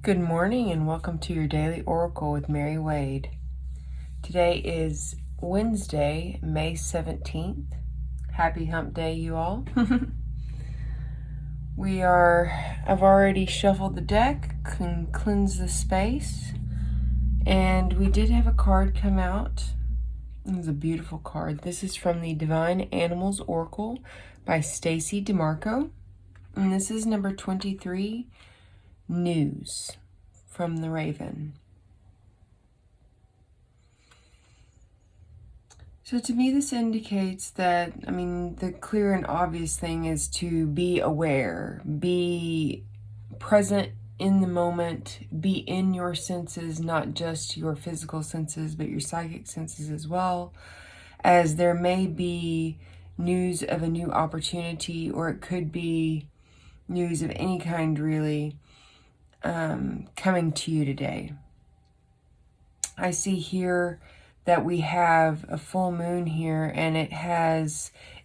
Good morning and welcome to your Daily Oracle with Mary Wade. Today is Wednesday, May 17th. Happy hump day, you all. I've already shuffled the deck and cleansed the space. And we did have a card come out. It was a beautiful card. This is from the Divine Animals Oracle by Stacy DeMarco. And this is number 23. News from the Raven. So to me, this indicates that, the clear and obvious thing is to be aware, be present in the moment, be in your senses, not just your physical senses, but your psychic senses as well, as there may be news of a new opportunity, or it could be news of any kind, really, coming to you today. I see here that we have a full moon here, and it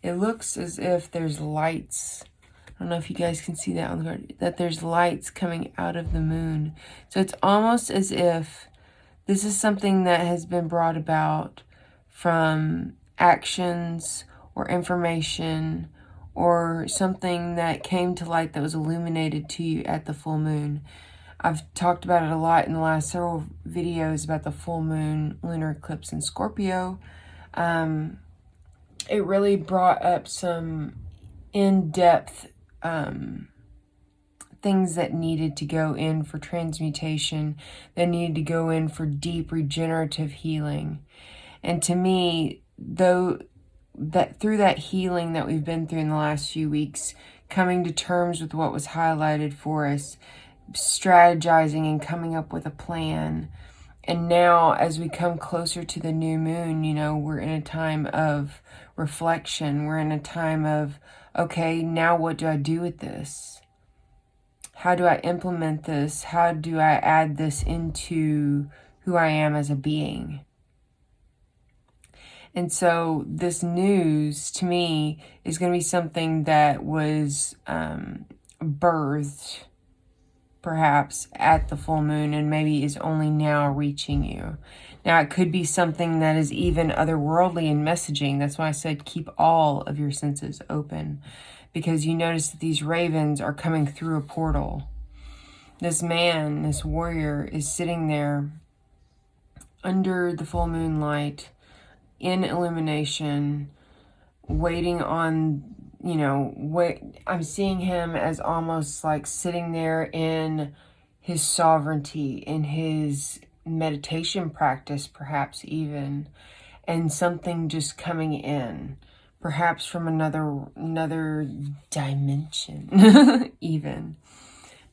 looks as if there's lights. I don't know if you guys can see that on the card, that there's lights coming out of the moon. So it's almost as if this is something that has been brought about from actions or information or something that came to light that was illuminated to you at the full moon. I've talked about it a lot in the last several videos about the full moon lunar eclipse in Scorpio. It really brought up some in-depth things that needed to go in for transmutation, that needed to go in for deep regenerative healing. And to me, though, that through that healing that we've been through in the last few weeks, coming to terms with what was highlighted for us, strategizing and coming up with a plan. And now as we come closer to the new moon, we're in a time of reflection. We're in a time of, okay, now what do I do with this? How do I implement this? How do I add this into who I am as a being? And so this news, to me, is going to be something that was birthed perhaps at the full moon and maybe is only now reaching you. Now, it could be something that is even otherworldly in messaging. That's why I said keep all of your senses open, because you notice that these ravens are coming through a portal. This man, this warrior, is sitting there under the full moon light in illumination, waiting on, I'm seeing him as almost like sitting there in his sovereignty, in his meditation practice, perhaps even, and something just coming in, perhaps from another dimension, even.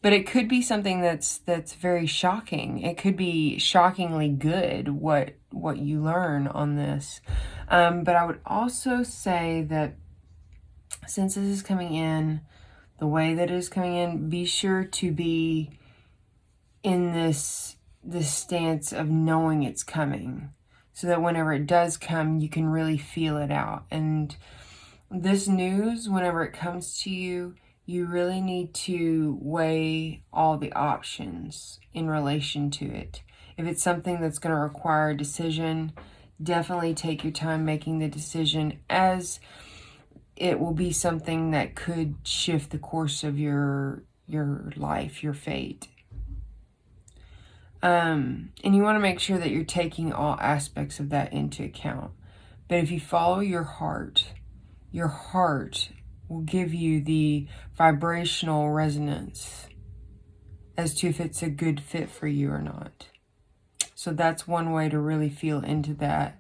But it could be something that's very shocking. It could be shockingly good what you learn on this. But I would also say that since this is coming in the way that it is coming in, be sure to be in this stance of knowing it's coming, so that whenever it does come, you can really feel it out. And this news, whenever it comes to you, you really need to weigh all the options in relation to it. If it's something that's going to require a decision, definitely take your time making the decision, as it will be something that could shift the course of your life, your fate. And you want to make sure that you're taking all aspects of that into account. But if you follow your heart will give you the vibrational resonance as to if it's a good fit for you or not. So that's one way to really feel into that,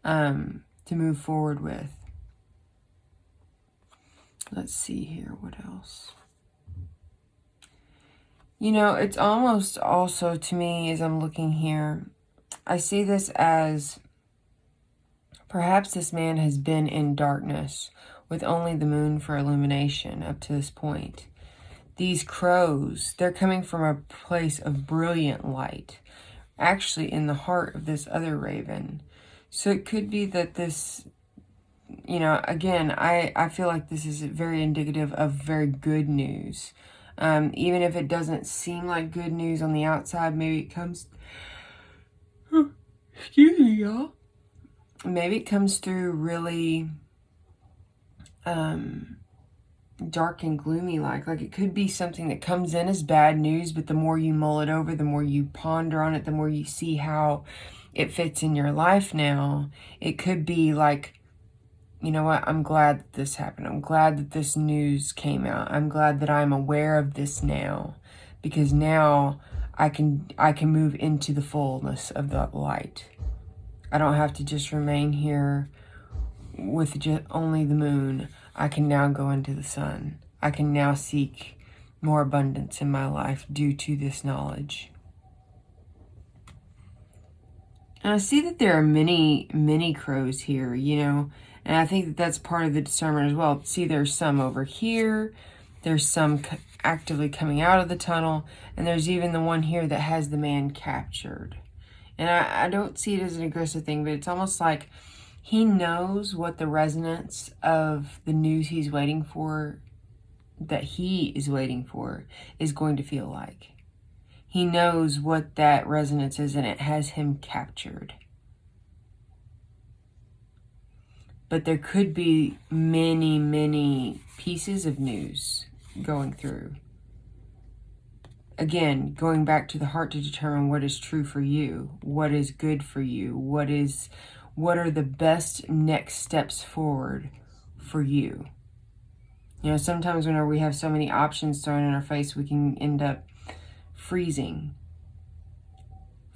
to move forward with. Let's see here, what else? It's almost also, to me, as I'm looking here, I see this as perhaps this man has been in darkness with only the moon for illumination up to this point. These crows, they're coming from a place of brilliant light, actually in the heart of this other raven. So it could be that this, you know, again, I feel like this is very indicative of very good news. Even if it doesn't seem like good news on the outside, maybe it comes, excuse me, y'all. Maybe it comes through really dark and gloomy like it could be something that comes in as bad news, but the more you mull it over, the more you ponder on it, the more you see how it fits in your life now. It could be like, you know what, I'm glad that this happened. I'm glad that this news came out. I'm glad that I'm aware of this now, because now I can move into the fullness of the light. I don't have to just remain here with just only the moon. I can now go into the sun. I can now seek more abundance in my life due to this knowledge. And I see that there are many crows here, you know, and I think that that's part of the discernment as well. See, there's some over here. There's some actively coming out of the tunnel. And there's even the one here that has the man captured. And I don't see it as an aggressive thing, but it's almost like he knows what the resonance of the news he's waiting for, that he is waiting for, is going to feel like. He knows what that resonance is, and it has him captured. But there could be many pieces of news going through. Again, going back to the heart to determine what is true for you, what is good for you, what are the best next steps forward for you. You know, sometimes whenever we have so many options thrown in our face, we can end up freezing.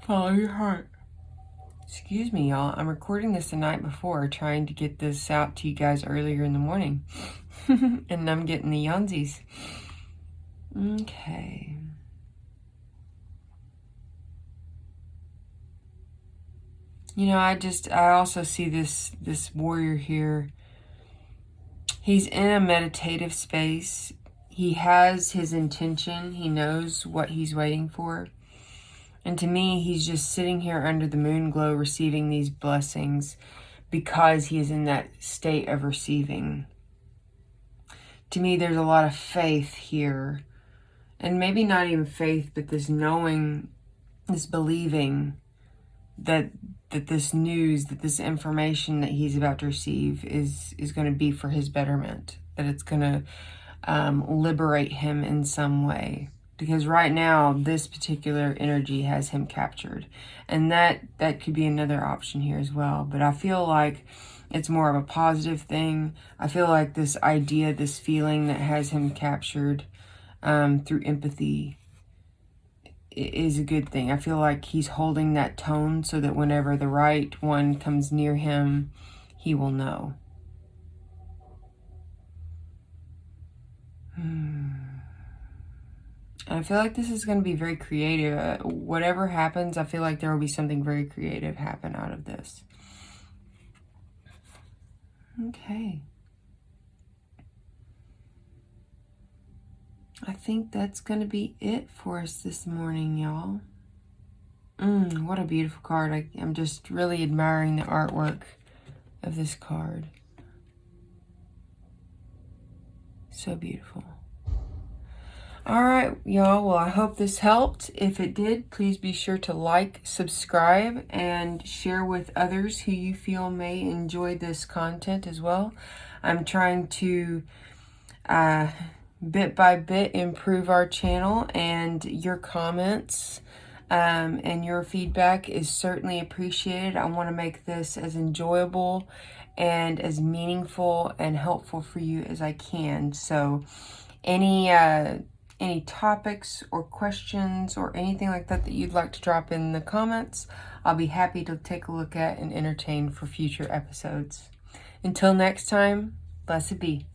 Follow your heart. Excuse me, y'all. I'm recording this the night before, trying to get this out to you guys earlier in the morning. And I'm getting the yonzies. Okay. You know, I also see this warrior here. He's in a meditative space. He has his intention. He knows what he's waiting for. And to me, he's just sitting here under the moon glow, receiving these blessings because he is in that state of receiving. To me, there's a lot of faith here. And maybe not even faith, but this knowing, this believing that this news, that this information that he's about to receive is going to be for his betterment, that it's going to liberate him in some way. Because right now, this particular energy has him captured. And that could be another option here as well. But I feel like it's more of a positive thing. I feel like this idea, this feeling that has him captured through empathy is a good thing. I feel like he's holding that tone so that whenever the right one comes near him, he will know. And I feel like this is going to be very creative. Whatever happens, I feel like there will be something very creative happen out of this. Okay. I think that's going to be it for us this morning, y'all. What a beautiful card. I'm just really admiring the artwork of this card. So beautiful. All right, y'all. Well, I hope this helped. If it did, please be sure to like, subscribe, and share with others who you feel may enjoy this content as well. I'm trying to bit by bit improve our channel, and your comments and your feedback is certainly appreciated. I want to make this as enjoyable and as meaningful and helpful for you as I can. So any topics or questions or anything like that you'd like to drop in the comments, I'll be happy to take a look at and entertain for future episodes. Until next time, blessed be.